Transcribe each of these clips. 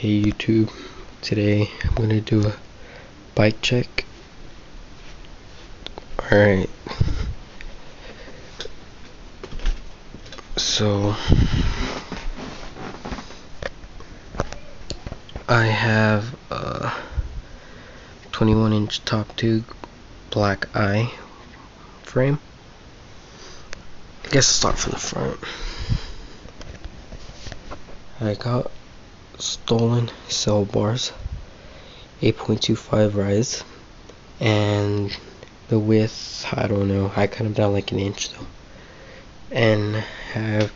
Hey YouTube, today I'm gonna do a bike check. Alright, so I have a 21-inch top tube black eye frame. I guess I'll start from the front. I got stolen cell bars, 8.25 rise, and the width, I don't know, I cut them down like an inch though, and have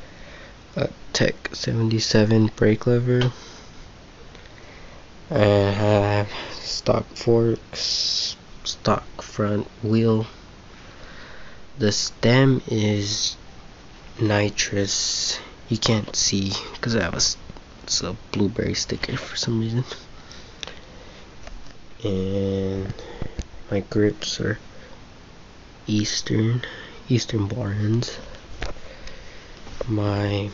a Tech 77 brake lever, and have stock forks, stock front wheel. The stem is nitrous, you can't see because I have it's a blueberry sticker for some reason, and my grips are Eastern bar ends. My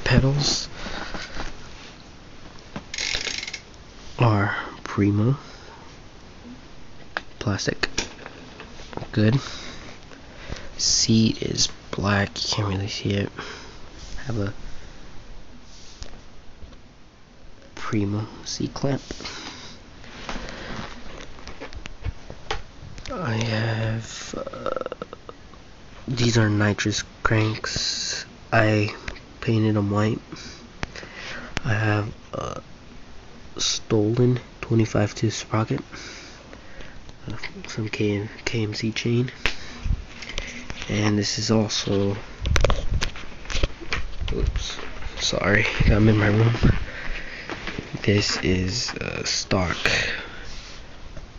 pedals are Primo plastic, good. Seat is black, you can't really see it. Have a Primo seat clamp. I have these are nitrous cranks. I painted them white. I have a stolen 25 sprocket, some KMC chain, and this is also, oops, sorry, I'm in my room. This is stock,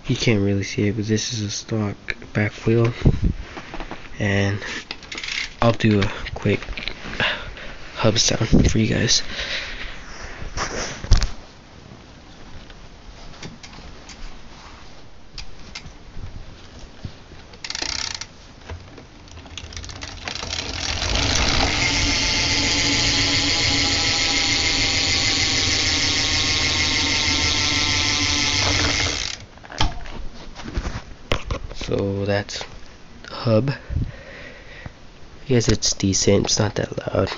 you can't really see it, but this is a stock back wheel, and I'll do a quick hub sound for you guys. So that's the hub. I guess it's decent, it's not that loud.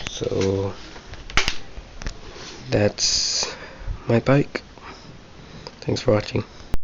So that's my bike. Thanks for watching.